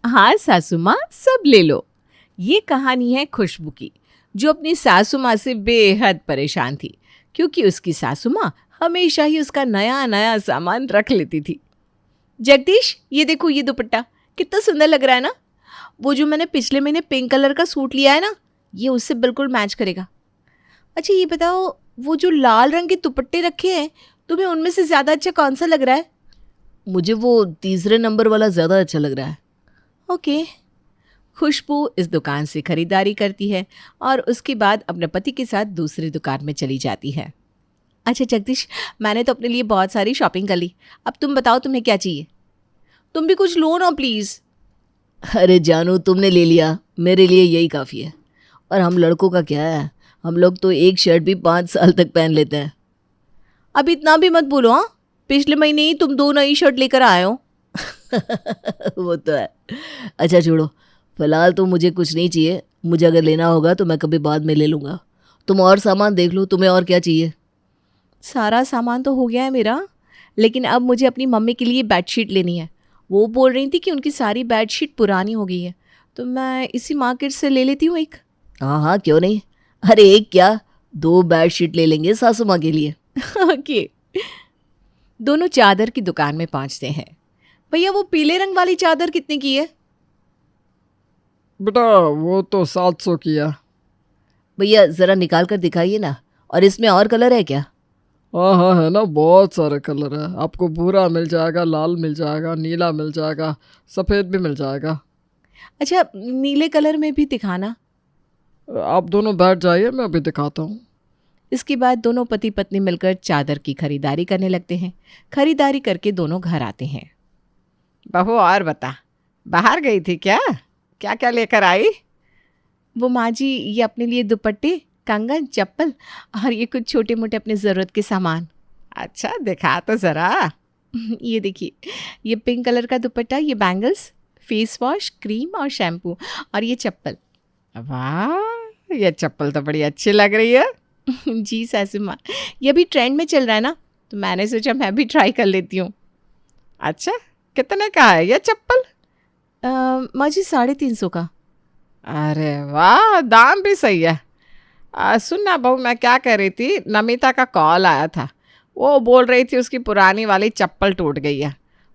हाँ सासू माँ, सब ले लो। ये कहानी है खुशबू की, जो अपनी सासू माँ से बेहद परेशान थी, क्योंकि उसकी सासू माँ हमेशा ही उसका नया नया सामान रख लेती थी। जगदीश, ये देखो, ये दुपट्टा कितना सुंदर लग रहा है ना। वो जो मैंने पिछले महीने पिंक कलर का सूट लिया है ना, ये उससे बिल्कुल मैच करेगा। अच्छा ये बताओ, वो जो लाल रंग के दुपट्टे रखे हैं, तुम्हें उनमें से ज़्यादा अच्छा कौन सा लग रहा है? मुझे वो तीसरे नंबर वाला ज़्यादा अच्छा लग रहा है। ओके। खुशबू इस दुकान से खरीदारी करती है और उसके बाद अपने पति के साथ दूसरी दुकान में चली जाती है। अच्छा जगदीश, मैंने तो अपने लिए बहुत सारी शॉपिंग कर ली। अब तुम बताओ तुम्हें क्या चाहिए? तुम भी कुछ लो ना प्लीज़। अरे जानू, तुमने ले लिया, मेरे लिए यही काफ़ी है। और हम लड़कों का क्या है, हम लोग तो एक शर्ट भी 5 साल तक पहन लेते हैं। अब इतना भी मत बोलो। हाँ, पिछले महीने ही तुम 2 नई शर्ट लेकर आए हो। वो तो है। अच्छा छोड़ो, फिलहाल तो मुझे कुछ नहीं चाहिए। मुझे अगर लेना होगा तो मैं कभी बाद में ले लूँगा। तुम और सामान देख लो, तुम्हें और क्या चाहिए? सारा सामान तो हो गया है मेरा, लेकिन अब मुझे अपनी मम्मी के लिए बेडशीट लेनी है। वो बोल रही थी कि उनकी सारी बेडशीट पुरानी हो गई है, तो मैं इसी मार्केट से ले लेती हूँ एक। हाँ हाँ, क्यों नहीं। अरे एक क्या, 2 बेडशीट ले लेंगे सासू माँ के लिए। ओके। दोनों चादर की दुकान में पहुंचते हैं। भैया, वो पीले रंग वाली चादर कितने की है? बेटा वो तो 700 की है। भैया ज़रा निकाल कर दिखाइए ना। और इसमें और कलर है क्या? हाँ हाँ, है ना, बहुत सारे कलर है। आपको भूरा मिल जाएगा, लाल मिल जाएगा, नीला मिल जाएगा, सफ़ेद भी मिल जाएगा। अच्छा, नीले कलर में भी दिखाना। आप दोनों बैठ जाइए, मैं अभी दिखाता हूँ। इसके बाद दोनों पति पत्नी मिलकर चादर की खरीदारी करने लगते हैं। खरीदारी करके दोनों घर आते हैं। बहू, और बता, बाहर गई थी क्या? क्या क्या लेकर आई? वो माँ जी, ये अपने लिए दुपट्टे, कंगन, चप्पल और ये कुछ छोटे मोटे अपने ज़रूरत के सामान। अच्छा, दिखा तो ज़रा। ये देखिए, ये पिंक कलर का दुपट्टा, ये बैंगल्स, फेस वॉश, क्रीम और शैम्पू, और ये चप्पल। वाह, ये चप्पल तो बड़ी अच्छी लग रही है। जी सासू माँ, ये भी ट्रेंड में चल रहा है ना, तो मैंने सोचा मैं भी ट्राई कर लेती हूँ। अच्छा, कितने का है ये चप्पल? माँ जी, 350 का। अरे वाह, दाम भी सही है। सुन ना बहू, मैं क्या कह रही थी, नमिता का कॉल आया था। वो बोल रही थी उसकी पुरानी वाली चप्पल टूट गई है,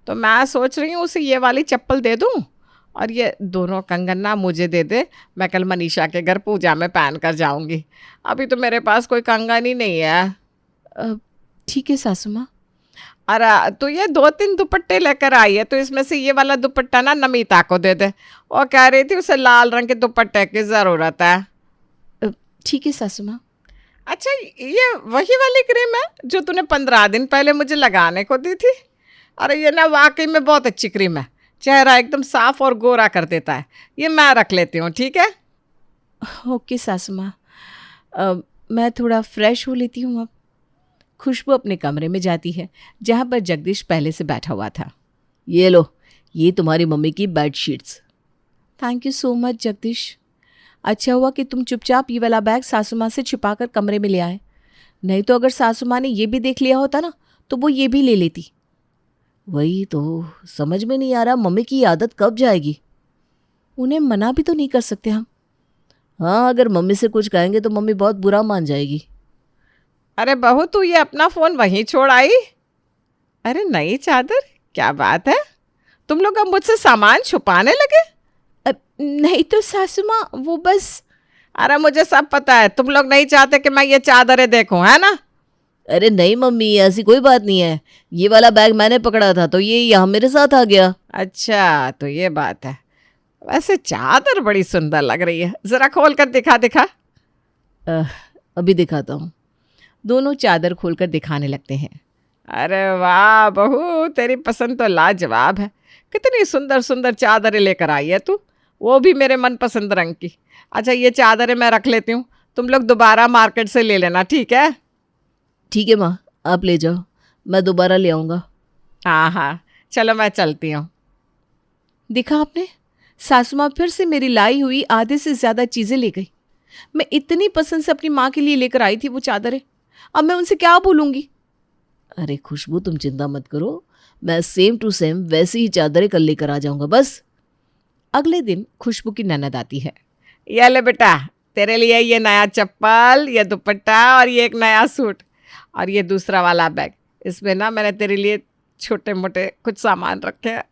तो मैं सोच रही हूँ उसे ये वाली चप्पल दे दूँ, और ये दोनों कंगन ना मुझे दे दे। मैं कल मनीषा के घर पूजा में पहन कर जाऊँगी। अभी तो मेरे पास कोई कंगन ही नहीं है। ठीक है सासू माँ। अरे तो ये 2-3 दुपट्टे लेकर आई है, तो इसमें से ये वाला दुपट्टा ना नमिता को दे दे। वो कह रही थी उसे लाल रंग के दुपट्टे की ज़रूरत है। ठीक है सासू माँ। अच्छा, ये वही वाली क्रीम है जो तूने 15 दिन पहले मुझे लगाने को दी थी? अरे ये ना वाकई में बहुत अच्छी क्रीम है, चेहरा एकदम साफ और गोरा कर देता है। ये मैं रख लेती हूँ, ठीक है? ओके सासू माँ, मैं थोड़ा फ्रेश हो लेती हूँ अब। खुशबू अपने कमरे में जाती है, जहाँ पर जगदीश पहले से बैठा हुआ था। ये लो, ये तुम्हारी मम्मी की bedsheets. Thank you so much Jagdish. अच्छा हुआ कि तुम चुपचाप ये वाला बैग सासू माँ से छिपा कर कमरे में ले आए, नहीं तो अगर सासू माँ ने ये भी देख लिया होता ना, तो वो ये भी ले लेती। वही तो समझ में नहीं आ रहा, मम्मी की आदत कब जाएगी। उन्हें मना भी तो नहीं कर सकते हम। हाँ, अगर मम्मी से कुछ कहेंगे तो मम्मी बहुत बुरा मान जाएगी। अरे बहू, तू ये अपना फ़ोन वहीं छोड़ आई? अरे नई चादर, क्या बात है, तुम लोग अब मुझसे सामान छुपाने लगे? नहीं तो सासू माँ, वो बस। अरे मुझे सब पता है, तुम लोग नहीं चाहते कि मैं ये चादरें देखूं, है ना? अरे नहीं मम्मी, ऐसी कोई बात नहीं है। ये वाला बैग मैंने पकड़ा था तो ये यहाँ मेरे साथ आ गया। अच्छा, तो ये बात है। वैसे चादर बड़ी सुंदर लग रही है, ज़रा खोल कर दिखा दिखा। अभी दिखाता हूँ। दोनों चादर खोलकर दिखाने लगते हैं। अरे वाह बहू, तेरी पसंद तो लाजवाब है। कितनी सुंदर सुंदर चादरें लेकर आई है तू, वो भी मेरे मनपसंद रंग की। अच्छा, ये चादरें मैं रख लेती हूँ, तुम लोग दोबारा मार्केट से ले लेना, ठीक है? ठीक है माँ, आप ले जाओ, मैं दोबारा ले आऊँगा। हाँ हाँ, चलो मैं चलती हूँ। देखा आपने, सासू माँ फिर से मेरी लाई हुई आधे से ज़्यादा चीज़ें ले गई। मैं इतनी पसंद से अपनी माँ के लिए लेकर आई थी वो चादरें, अब मैं उनसे क्या बोलूँगी? अरे खुशबू, तुम चिंता मत करो, मैं सेम टू सेम वैसी ही चादरें कल लेकर आ जाऊँगा बस। अगले दिन खुशबू की ननद आती है। ये ले बेटा, तेरे लिए ये नया चप्पल, ये दुपट्टा और ये एक नया सूट और ये दूसरा वाला बैग। इसमें ना मैंने तेरे लिए छोटे मोटे कुछ सामान रखे हैं।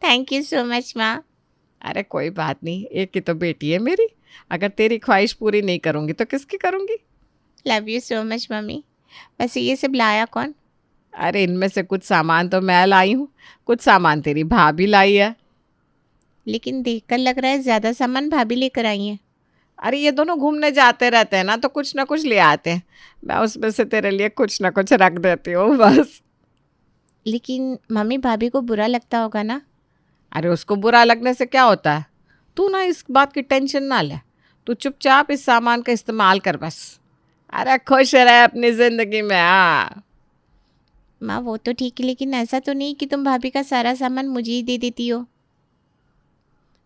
थैंक यू सो मच माँ। अरे कोई बात नहीं, एक की तो बेटी है मेरी। अगर तेरी ख्वाहिश पूरी नहीं करूँगी तो किसकी करूँगी। Love you so much mummy. वैसे ये सब लाया कौन? अरे इनमें से कुछ सामान तो मैं लाई हूँ, कुछ सामान तेरी भाभी लाई है। लेकिन देखकर लग रहा है ज़्यादा सामान भाभी लेकर आई हैं। अरे ये दोनों घूमने जाते रहते हैं ना, तो कुछ ना कुछ ले आते हैं। मैं उसमें से तेरे लिए कुछ ना कुछ रख देती हूँ बस। लेकिन मम्मी भाभी को बुरा लगता होगा ना? अरे उसको बुरा लगने से क्या होता है, तू ना इस बात की टेंशन ना ले। तू चुपचाप इस सामान का इस्तेमाल कर बस। अरे खुश रह अपनी ज़िंदगी में। हाँ माँ वो तो ठीक है, लेकिन ऐसा तो नहीं कि तुम भाभी का सारा सामान मुझे ही दे देती हो।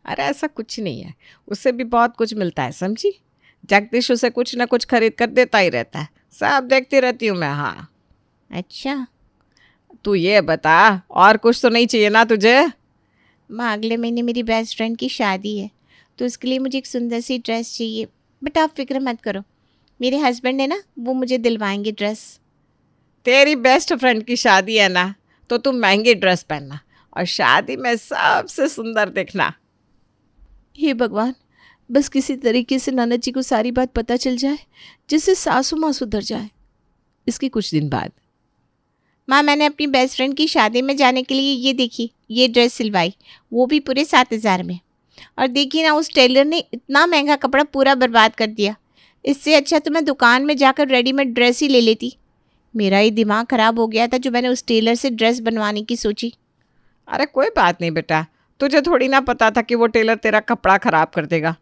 अरे ऐसा कुछ नहीं है, उससे भी बहुत कुछ मिलता है समझी। जगदीश उसे कुछ ना कुछ खरीद कर देता ही रहता है, सब देखती रहती हूँ मैं। हाँ अच्छा तू ये बता, और कुछ तो नहीं चाहिए ना तुझे? माँ, अगले महीने मेरी बेस्ट फ्रेंड की शादी है, तो उसके लिए मुझे एक सुंदर सी ड्रेस चाहिए। बट आप फिक्र मत करो, मेरे हस्बैंड है ना, वो मुझे दिलवाएंगे ड्रेस। तेरी बेस्ट फ्रेंड की शादी है ना, तो तू महंगी ड्रेस पहनना और शादी में सबसे सुंदर दिखना। हे भगवान, बस किसी तरीके से ननद जी को सारी बात पता चल जाए, जिससे सासू माँ सुधर जाए। इसके कुछ दिन बाद माँ, मैंने अपनी बेस्ट फ्रेंड की शादी में जाने के लिए ये देखी, ये ड्रेस सिलवाई, वो भी पूरे 7,000 में। और देखिए ना, उस टेलर ने इतना महंगा कपड़ा पूरा बर्बाद कर दिया। इससे अच्छा तो मैं दुकान में जाकर रेडीमेड ड्रेस ही ले लेती। मेरा ही दिमाग ख़राब हो गया था जो मैंने उस टेलर से ड्रेस बनवाने की सोची। अरे कोई बात नहीं बेटा, तुझे थोड़ी ना पता था कि वो टेलर तेरा कपड़ा ख़राब कर देगा।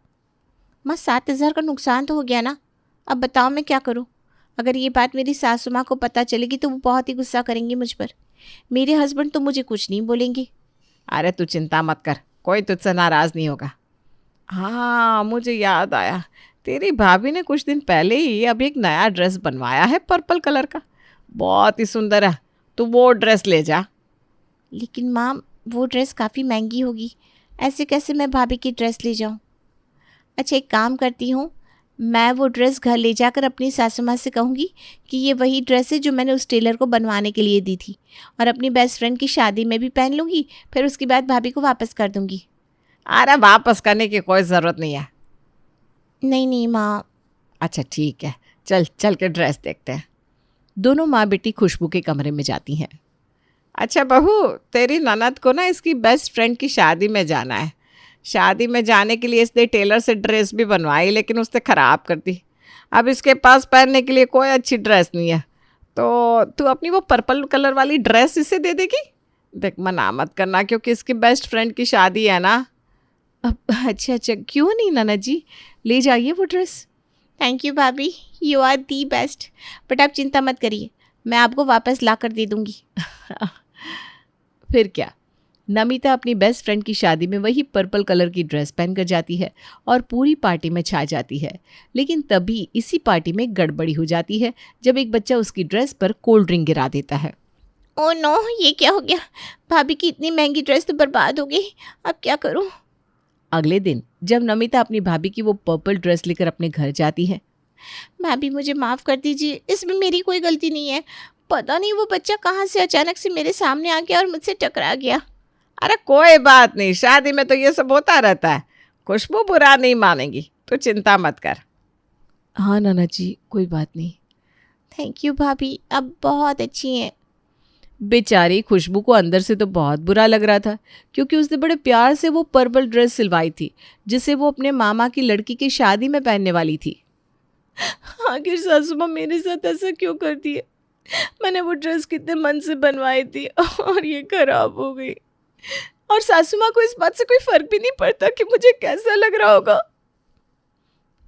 माँ 7,000 का नुकसान तो हो गया ना। अब बताओ मैं क्या करूँ। अगर ये बात मेरी सासू माँ को पता चलेगी तो वो बहुत ही गुस्सा करेंगी मुझ पर। मेरे हस्बैंड तो मुझे कुछ नहीं बोलेंगे। अरे तू चिंता मत कर, कोई तुझसे नाराज़ नहीं होगा। हाँ मुझे याद आया, तेरी भाभी ने कुछ दिन पहले ही अब एक नया ड्रेस बनवाया है पर्पल कलर का, बहुत ही सुंदर है। तू वो ड्रेस ले जा। लेकिन माँ वो ड्रेस काफ़ी महंगी होगी, ऐसे कैसे मैं भाभी की ड्रेस ले जाऊँ। अच्छा एक काम करती हूँ, मैं वो ड्रेस घर ले जाकर अपनी सासू माँ से कहूँगी कि ये वही ड्रेस है जो मैंने उस टेलर को बनवाने के लिए दी थी, और अपनी बेस्ट फ्रेंड की शादी में भी पहन लूँगी। फिर उसके बाद भाभी को वापस कर दूँगी। अरे वापस करने की कोई ज़रूरत नहीं है। नहीं नहीं माँ। अच्छा ठीक है, चल चल के ड्रेस देखते हैं। दोनों माँ बेटी खुशबू के कमरे में जाती हैं। अच्छा बहू, तेरी ननद को ना इसकी बेस्ट फ्रेंड की शादी में जाना है। शादी में जाने के लिए इसने टेलर से ड्रेस भी बनवाई, लेकिन उसने ख़राब कर दी। अब इसके पास पहनने के लिए कोई अच्छी ड्रेस नहीं है, तो तू अपनी वो पर्पल कलर वाली ड्रेस इसे दे देगी। देख मना मत करना, क्योंकि इसकी बेस्ट फ्रेंड की शादी है ना। अब अच्छा, क्यों नहीं ननद जी, ले जाइए वो ड्रेस। थैंक यू भाभी, you are the best. But आप चिंता मत करिए, मैं आपको वापस ला कर दे दूँगी। फिर क्या, नमिता अपनी बेस्ट फ्रेंड की शादी में वही पर्पल कलर की ड्रेस पहनकर जाती है और पूरी पार्टी में छा जाती है। लेकिन तभी इसी पार्टी में गड़बड़ी हो जाती है जब एक बच्चा उसकी ड्रेस पर कोल्ड ड्रिंक गिरा देता है। ओह नो, ये क्या हो गया। भाभी की इतनी महंगी ड्रेस तो बर्बाद हो गई, अब क्या करूँ। अगले दिन जब नमिता अपनी भाभी की वो पर्पल ड्रेस लेकर अपने घर जाती है। भाभी मुझे माफ़ कर दीजिए, इसमें मेरी कोई गलती नहीं है। पता नहीं वो बच्चा कहाँ से अचानक से मेरे सामने आ गया और मुझसे टकरा गया। अरे कोई बात नहीं, शादी में तो ये सब होता रहता है। खुशबू बुरा नहीं मानेगी, तो चिंता मत कर। हाँ नाना जी, कोई बात नहीं। थैंक यू भाभी, अब बहुत अच्छी हैं। बेचारी खुशबू को अंदर से तो बहुत बुरा लग रहा था, क्योंकि उसने बड़े प्यार से वो पर्पल ड्रेस सिलवाई थी जिसे वो अपने मामा की लड़की की शादी में पहनने वाली थी। आखिर सासू माँ मेरे साथ ऐसा क्यों करती है। मैंने वो ड्रेस कितने मन से बनवाई थी और ये खराब हो गई। और सासू माँ को इस बात से कोई फर्क भी नहीं पड़ता कि मुझे कैसा लग रहा होगा।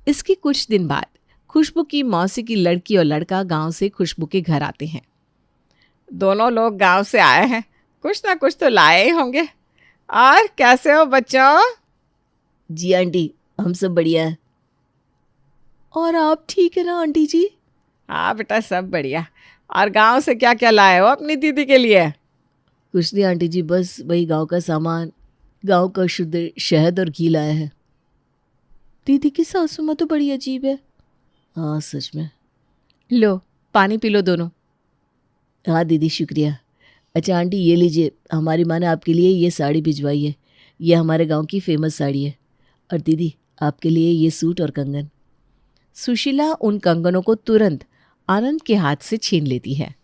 इसके कुछ दिन बाद खुशबू की मौसी की लड़की और लड़का गांव से खुशबू के घर आते हैं। दोनों लोग गांव से आए हैं, कुछ ना कुछ तो लाए ही होंगे। और कैसे हो बच्चों? जी आंटी, हम सब बढ़िया है। और आप ठीक है ना आंटी जी? हाँ बेटा, सब बढ़िया। और गांव से क्या क्या लाए हो अपनी दीदी के लिए? कुछ नहीं आंटी जी, बस वही गांव का सामान, गांव का शुद्ध शहद और घी लाया है। दीदी की सासू माँ तो बड़ी अजीब है। हाँ सच में। लो पानी पी लो दोनों। हाँ दीदी शुक्रिया। अच्छा आंटी ये लीजिए, हमारी माँ ने आपके लिए ये साड़ी भिजवाई है। ये हमारे गांव की फेमस साड़ी है। और दीदी आपके लिए ये सूट और कंगन। सुशीला उन कंगनों को तुरंत आनंद के हाथ से छीन लेती है।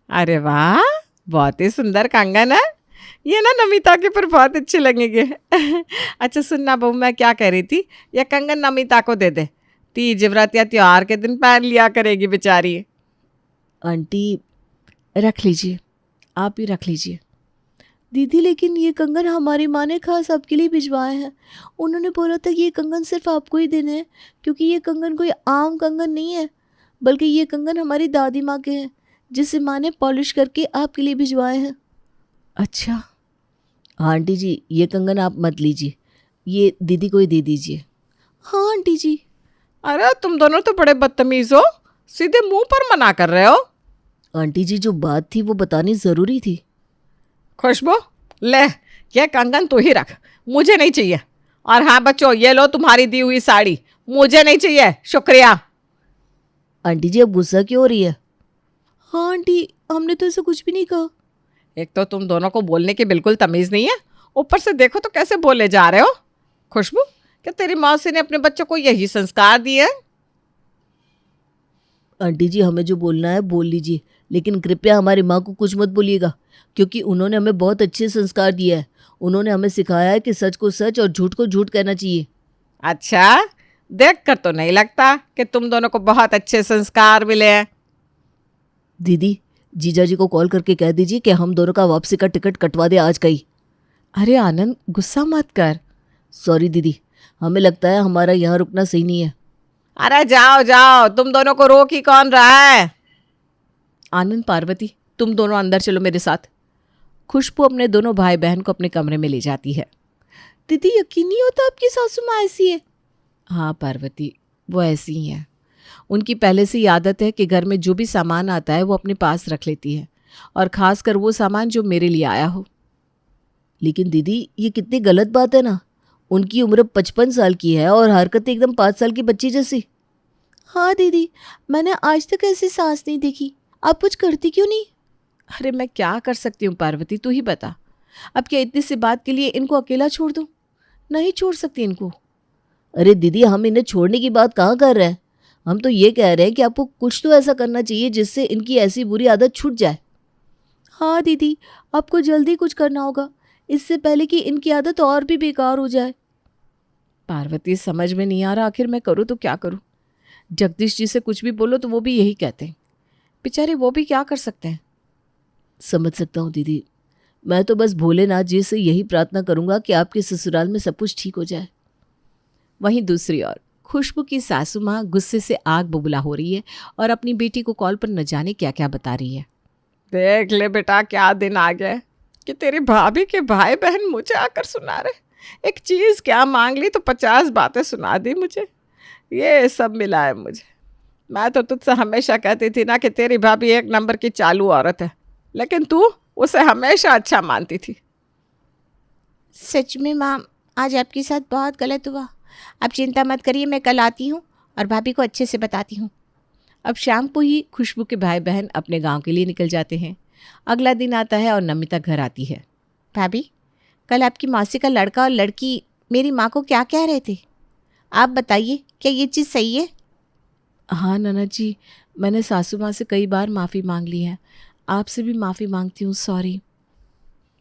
अरे वाह, बहुत ही सुंदर कंगन है। ये ना नमिता के पर बहुत अच्छे लगेंगे। अच्छा सुनना बहू, मैं क्या कह रही थी, यह कंगन नमिता को दे दे। तीज व्रत या त्योहार के दिन पहन लिया करेगी बेचारी। आंटी रख लीजिए, आप ही रख लीजिए। दीदी लेकिन ये कंगन हमारी माँ ने खास आपके लिए भिजवाए हैं। उन्होंने बोला था ये कंगन सिर्फ आपको ही देने हैं, क्योंकि ये कंगन कोई आम कंगन नहीं है, बल्कि ये कंगन हमारी दादी माँ के हैं, जिसे माँ ने पॉलिश करके आपके लिए भिजवाए हैं। अच्छा हाँ आंटी जी, ये कंगन आप मत लीजिए, ये दीदी को ही दे दीजिए। हाँ आंटी जी। अरे तुम दोनों तो बड़े बदतमीज हो, सीधे मुंह पर मना कर रहे हो। आंटी जी जो बात थी वो बतानी ज़रूरी थी। खुशबू ले, ये कंगन तू ही रख, मुझे नहीं चाहिए। और हाँ बच्चों, ये लो तुम्हारी दी हुई साड़ी, मुझे नहीं चाहिए, शुक्रिया। आंटी जी अब गुस्सा क्यों हो रही है? हाँ आंटी, हमने तो ऐसा कुछ भी नहीं कहा। एक तो तुम दोनों को बोलने की बिल्कुल तमीज़ नहीं है, ऊपर से देखो तो कैसे बोले जा रहे हो। खुशबू, क्या तेरी मौसी ने अपने बच्चों को यही संस्कार दिए? आंटी जी हमें जो बोलना है बोल लीजिए, लेकिन कृपया हमारी माँ को कुछ मत बोलिएगा, क्योंकि उन्होंने हमें बहुत अच्छे संस्कार दिए हैं। उन्होंने हमें सिखाया है कि सच को सच और झूठ को झूठ कहना चाहिए। अच्छा, देख कर तो नहीं लगता कि तुम दोनों को बहुत अच्छे संस्कार मिले हैं। दीदी जीजा जी को कॉल करके कह दीजिए कि हम दोनों का वापसी का टिकट कटवा दे आज का ही। अरे आनंद, गुस्सा मत कर। सॉरी दीदी, हमें लगता है हमारा यहाँ रुकना सही नहीं है। अरे जाओ जाओ, तुम दोनों को रोक ही कौन रहा है। आनंद, पार्वती, तुम दोनों अंदर चलो मेरे साथ। खुशबू अपने दोनों भाई बहन को अपने कमरे में ले जाती है। दीदी यकीन नहीं होता आपकी सासू माँ ऐसी है। हाँ पार्वती, वो ऐसी ही है। उनकी पहले से ही आदत है कि घर में जो भी सामान आता है वो अपने पास रख लेती है, और ख़ासकर वो सामान जो मेरे लिए आया हो। लेकिन दीदी ये कितनी गलत बात है ना। उनकी उम्र 55 साल की है और हरकतें एकदम 5 साल की बच्ची जैसी। हाँ दीदी, मैंने आज तक ऐसी सास नहीं देखी। आप कुछ करती क्यों नहीं? अरे मैं क्या कर सकती हूँ पार्वती, तू ही बता। अब क्या इतनी सी बात के लिए इनको अकेला छोड़ दूँ? नहीं छोड़ सकती इनको। अरे दीदी हम इन्हें छोड़ने की बात कहाँ कर रहे हैं। हम तो ये कह रहे हैं कि आपको कुछ तो ऐसा करना चाहिए जिससे इनकी ऐसी बुरी आदत छूट जाए। हाँ दीदी, आपको जल्दी कुछ करना होगा, इससे पहले कि इनकी आदत और भी बेकार हो जाए। पार्वती समझ में नहीं आ रहा, आखिर मैं करूँ तो क्या करूँ। जगदीश जी से कुछ भी बोलो तो वो भी यही कहते हैं, बेचारे वो भी क्या कर सकते हैं। समझ सकता हूँ दीदी, मैं तो बस भोलेनाथ जी से यही प्रार्थना करूँगा कि आपके ससुराल में सब कुछ ठीक हो जाए। वहीं दूसरी ओर खुशबू की सासू माँ गुस्से से आग बबूला हो रही है और अपनी बेटी को कॉल पर न जाने क्या क्या बता रही है। देख ले बेटा, क्या दिन आ गया कि तेरी भाभी के भाई बहन मुझे आकर सुना रहे। एक चीज़ क्या मांग ली तो 50 बातें सुना दी मुझे। ये सब मिला है मुझे। मैं तो तुझसे हमेशा कहती थी ना कि तेरी भाभी एक नंबर की चालू औरत है, लेकिन तू उसे हमेशा अच्छा मानती थी। सच में माँ, आज आपके साथ बहुत गलत हुआ। आप चिंता मत करिए, मैं कल आती हूँ और भाभी को अच्छे से बताती हूँ। अब शाम को ही खुशबू के भाई बहन अपने गांव के लिए निकल जाते हैं। अगला दिन आता है और नमिता घर आती है। भाभी, कल आपकी मौसी का लड़का और लड़की मेरी माँ को क्या कह रहे थे? आप बताइए, क्या ये चीज़ सही है? हाँ ननद जी, मैंने सासू माँ से कई बार माफ़ी मांग ली है, आपसे भी माफ़ी मांगती हूँ, सॉरी।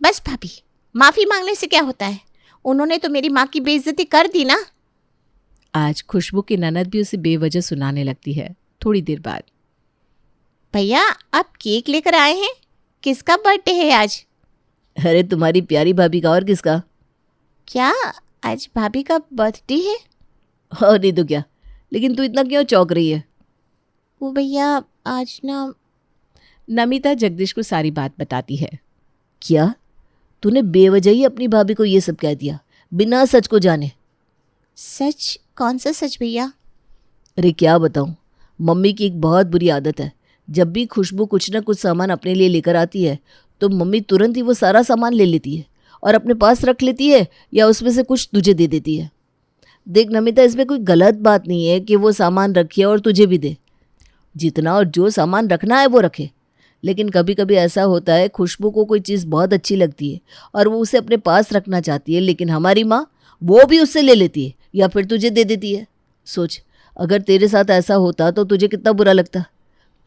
बस भाभी, माफ़ी मांगने से क्या होता है? उन्होंने तो मेरी माँ की बेइज्जती कर दी ना। आज खुशबू की ननद भी उसे बेवजह सुनाने लगती है। थोड़ी देर बाद, भैया आप केक लेकर आए हैं, किसका बर्थडे है आज? अरे तुम्हारी प्यारी भाभी का, और किसका? क्या आज भाभी का बर्थडे है? और नहीं तो क्या, लेकिन तू इतना क्यों चौंक रही है? वो भैया आज ना। नमिता जगदीश को सारी बात बताती है। क्या तूने बेवजह ही अपनी भाभी को ये सब कह दिया, बिना सच को जाने? सच? कौन सा सच भैया? अरे क्या बताऊं, मम्मी की एक बहुत बुरी आदत है। जब भी खुशबू कुछ ना कुछ सामान अपने लिए लेकर आती है तो मम्मी तुरंत ही वो सारा सामान ले लेती है और अपने पास रख लेती है या उसमें से कुछ तुझे दे देती है। देख नमिता, इसमें कोई गलत बात नहीं है कि वो सामान रखिए और तुझे भी दे। जितना और जो सामान रखना है वो रखे। लेकिन कभी कभी ऐसा होता है, खुशबू को कोई चीज़ बहुत अच्छी लगती है और वो उसे अपने पास रखना चाहती है, लेकिन हमारी माँ वो भी उससे ले लेती है या फिर तुझे दे देती है। सोच, अगर तेरे साथ ऐसा होता तो तुझे कितना बुरा लगता,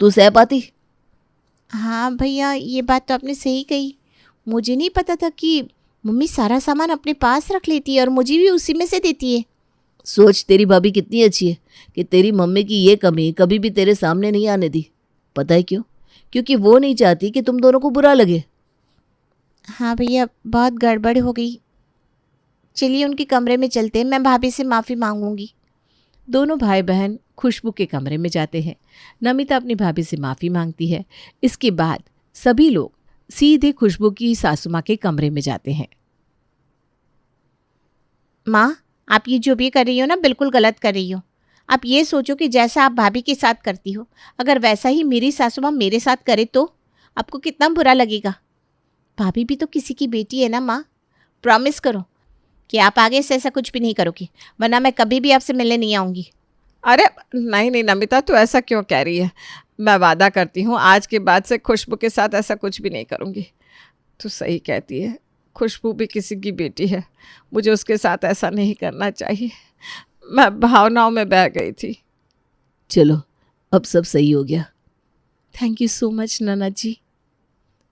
तू सह पाती? हाँ भैया, ये बात तो आपने सही कही। मुझे नहीं पता था कि मम्मी सारा सामान अपने पास रख लेती है और मुझे भी उसी में से देती है। सोच, तेरी भाभी कितनी अच्छी है कि तेरी मम्मी की ये कमी कभी भी तेरे सामने नहीं आने दी। पता है क्यों? क्योंकि वो नहीं चाहती कि तुम दोनों को बुरा लगे। हाँ भैया, बहुत गड़बड़ हो गई। चलिए उनके कमरे में चलते हैं, मैं भाभी से माफ़ी मांगूंगी। दोनों भाई बहन खुशबू के कमरे में जाते हैं। नमिता अपनी भाभी से माफ़ी मांगती है। इसके बाद सभी लोग सीधे खुशबू की सासू माँ के कमरे में जाते हैं। माँ, आप ये जो भी कर रही हो ना, बिल्कुल गलत कर रही हो। आप ये सोचो कि जैसा आप भाभी के साथ करती हो, अगर वैसा ही मेरी सासू माँ मेरे साथ करे तो आपको कितना बुरा लगेगा। भाभी भी तो किसी की बेटी है ना माँ। प्रॉमिस करो कि आप आगे से ऐसा कुछ भी नहीं करोगी, वरना मैं कभी भी आपसे मिलने नहीं आऊँगी। अरे नहीं नहीं नमिता, तू ऐसा क्यों कह रही है? मैं वादा करती हूँ आज के बाद से खुशबू के साथ ऐसा कुछ भी नहीं करूँगी। तू सही कहती है, खुशबू भी किसी की बेटी है। मुझे उसके साथ ऐसा नहीं करना चाहिए। मैं भावनाओं में बह गई थी। चलो, अब सब सही हो गया। थैंक यू सो मच नन्ना जी।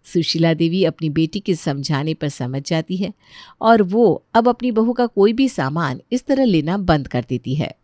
सुशीला देवी अपनी बेटी के समझाने पर समझ जाती है और वो अब अपनी बहू का कोई भी सामान इस तरह लेना बंद कर देती है।